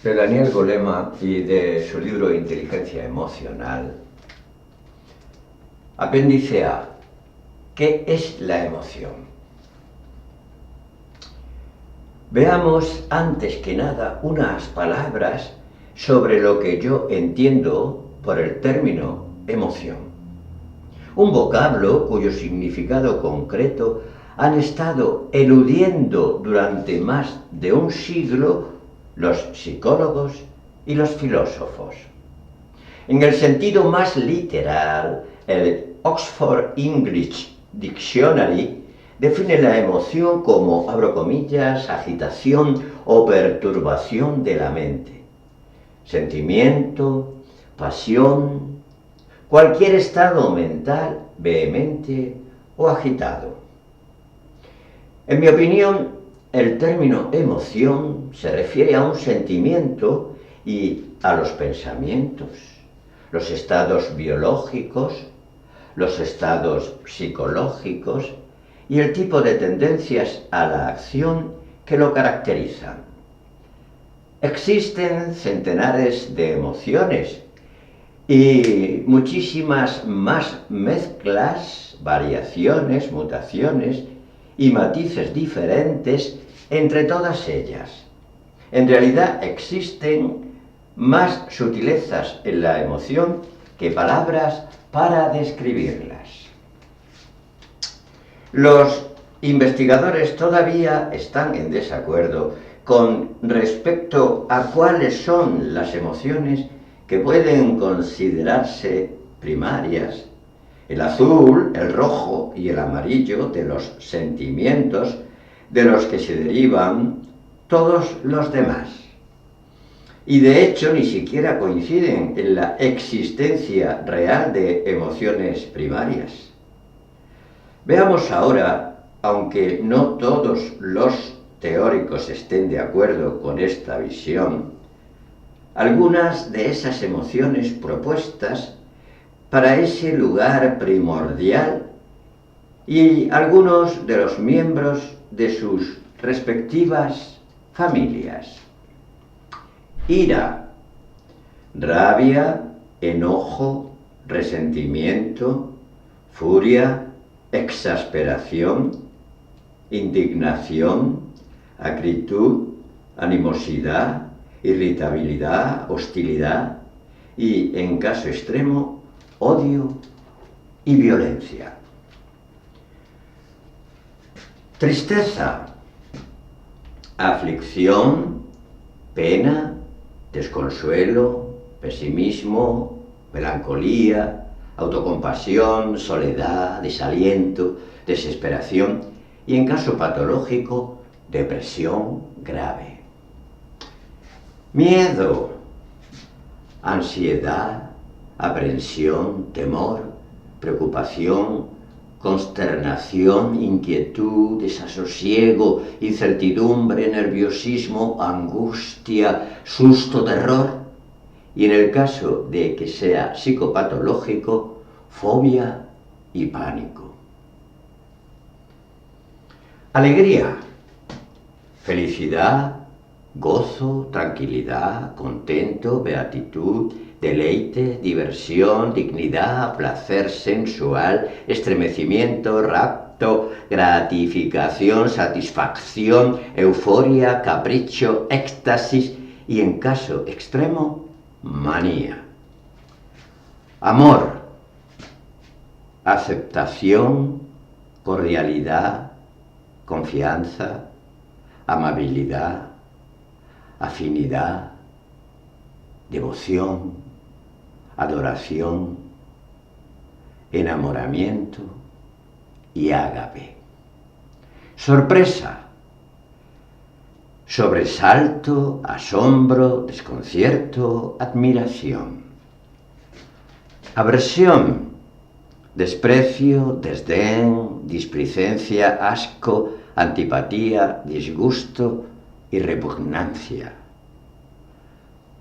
De Daniel Goleman y de su libro Inteligencia Emocional. Apéndice A. ¿Qué es la emoción? Veamos antes que nada unas palabras sobre lo que yo entiendo por el término emoción. Un vocablo cuyo significado concreto han estado eludiendo durante más de un siglo los psicólogos y los filósofos. En el sentido más literal, el Oxford English Dictionary define la emoción como, abro comillas, agitación o perturbación de la mente, sentimiento, pasión, cualquier estado mental vehemente o agitado. En mi opinión, el término emoción se refiere a un sentimiento y a los pensamientos, los estados biológicos, los estados psicológicos y el tipo de tendencias a la acción que lo caracterizan. Existen centenares de emociones y muchísimas más mezclas, variaciones, mutaciones y matices diferentes entre todas ellas. En realidad existen más sutilezas en la emoción que palabras para describirlas. Los investigadores todavía están en desacuerdo con respecto a cuáles son las emociones que pueden considerarse primarias. El azul, el rojo y el amarillo de los sentimientos de los que se derivan todos los demás. Y de hecho ni siquiera coinciden en la existencia real de emociones primarias. Veamos ahora, aunque no todos los teóricos estén de acuerdo con esta visión, algunas de esas emociones propuestas para ese lugar primordial y algunos de los miembros de sus respectivas familias. Ira, rabia, enojo, resentimiento, furia, exasperación, indignación, acritud, animosidad, irritabilidad, hostilidad y, en caso extremo, odio y violencia. Tristeza, aflicción, pena, desconsuelo, pesimismo, melancolía, autocompasión, soledad, desaliento, desesperación y, en caso patológico, depresión grave. Miedo, ansiedad, aprensión, temor, preocupación, consternación, inquietud, desasosiego, incertidumbre, nerviosismo, angustia, susto, terror y, en el caso de que sea psicopatológico, fobia y pánico. Alegría, felicidad, gozo, tranquilidad, contento, beatitud, deleite, diversión, dignidad, placer sensual, estremecimiento, rapto, gratificación, satisfacción, euforia, capricho, éxtasis y, en caso extremo, manía. Amor, aceptación, cordialidad, confianza, amabilidad, afinidad, devoción, adoración, enamoramiento y ágape. Sorpresa, sobresalto, asombro, desconcierto, admiración. Aversión, desprecio, desdén, displicencia, asco, antipatía, disgusto y repugnancia.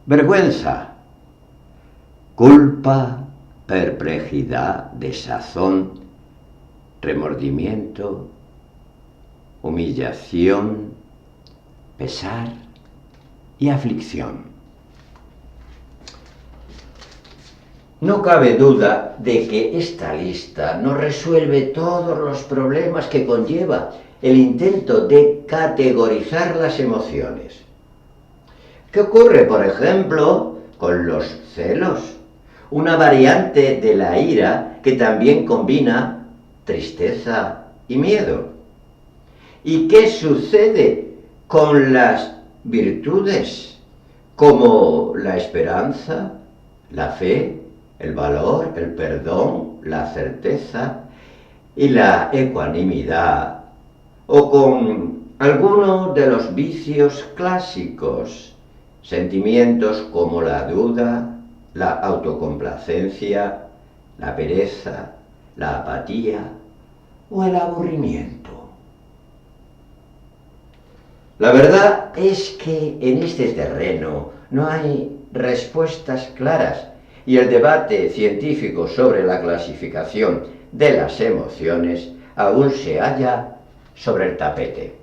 Vergüenza, culpa, perplejidad, desazón, remordimiento, humillación, pesar y aflicción. No cabe duda de que esta lista no resuelve todos los problemas que conlleva el intento de categorizar las emociones. ¿Qué ocurre, por ejemplo, con los celos? Una variante de la ira que también combina tristeza y miedo. ¿Y qué sucede con las virtudes como la esperanza, la fe, el valor, el perdón, la certeza y la ecuanimidad? O con alguno de los vicios clásicos, sentimientos como la duda, la autocomplacencia, la pereza, la apatía o el aburrimiento. La verdad es que en este terreno no hay respuestas claras y el debate científico sobre la clasificación de las emociones aún se halla sobre el tapete.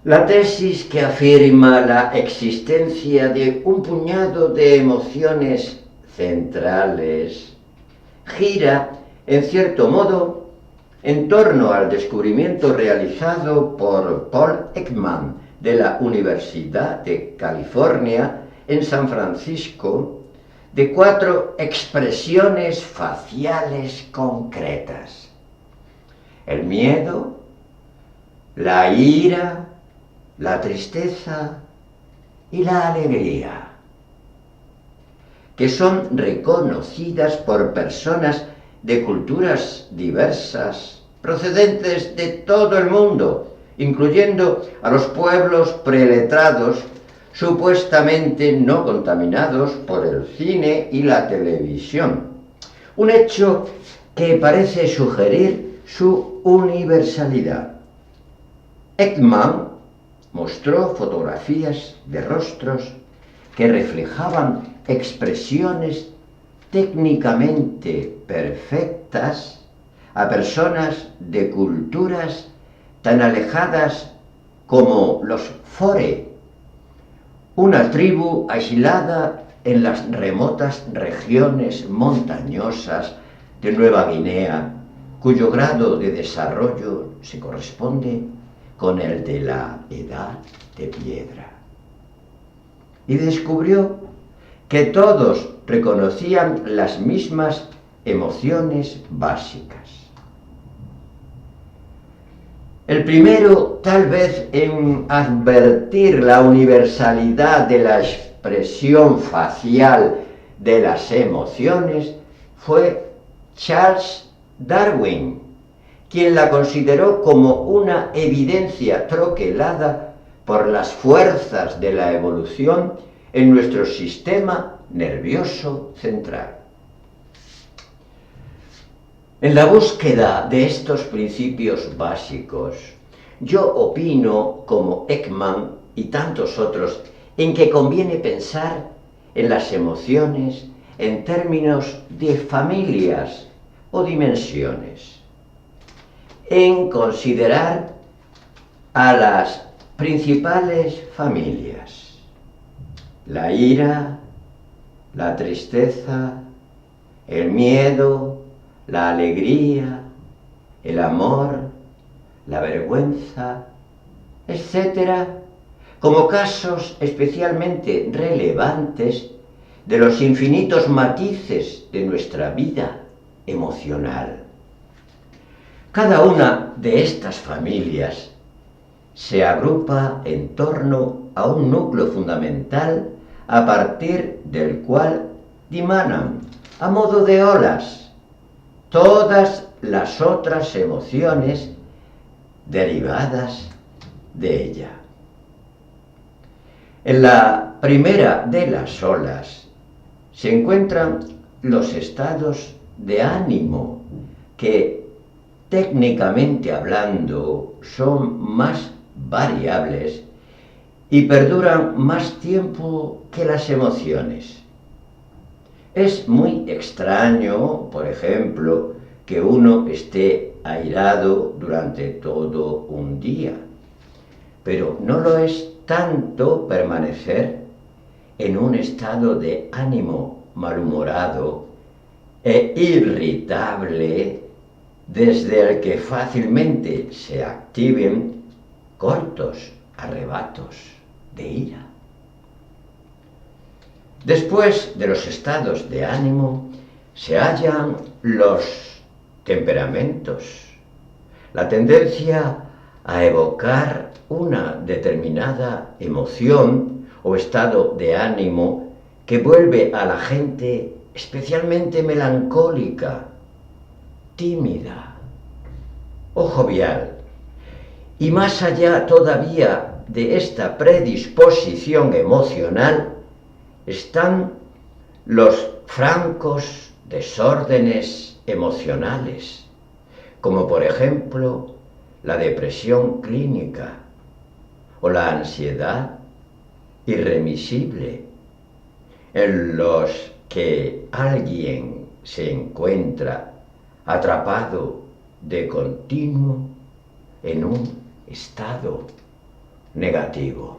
La tesis que afirma la existencia de un puñado de emociones centrales gira, en cierto modo, en torno al descubrimiento realizado por Paul Ekman de la Universidad de California en San Francisco de 4 expresiones faciales concretas: el miedo, la ira, la tristeza y la alegría, que son reconocidas por personas de culturas diversas, procedentes de todo el mundo, incluyendo a los pueblos preletrados supuestamente no contaminados por el cine y la televisión. Un hecho que parece sugerir su universalidad. Ekman mostró fotografías de rostros que reflejaban expresiones técnicamente perfectas a personas de culturas tan alejadas como los Fore, una tribu aislada en las remotas regiones montañosas de Nueva Guinea, cuyo grado de desarrollo se corresponde con el de la edad de piedra. Y descubrió que todos reconocían las mismas emociones básicas. El primero, tal vez, en advertir la universalidad de la expresión facial de las emociones fue Charles Darwin, quien la consideró como una evidencia troquelada por las fuerzas de la evolución en nuestro sistema nervioso central. En la búsqueda de estos principios básicos, yo opino, como Ekman y tantos otros, en que conviene pensar en las emociones en términos de familias o dimensiones, en considerar a las principales familias: la ira, la tristeza, el miedo, la alegría, el amor, la vergüenza, etc., como casos especialmente relevantes de los infinitos matices de nuestra vida emocional. Cada una de estas familias se agrupa en torno a un núcleo fundamental a partir del cual dimanan, a modo de olas, todas las otras emociones derivadas de ella. En la primera de las olas se encuentran los estados de ánimo que, técnicamente hablando, son más variables y perduran más tiempo que las emociones. Es muy extraño, por ejemplo, que uno esté airado durante todo un día, pero no lo es tanto permanecer en un estado de ánimo malhumorado e irritable, desde el que fácilmente se activen cortos arrebatos de ira. Después de los estados de ánimo se hallan los temperamentos, la tendencia a evocar una determinada emoción o estado de ánimo que vuelve a la gente especialmente melancólica, tímida o jovial. Y más allá todavía de esta predisposición emocional están los francos desórdenes emocionales, como por ejemplo la depresión clínica o la ansiedad irremisible, en los que alguien se encuentra atrapado de continuo en un estado negativo.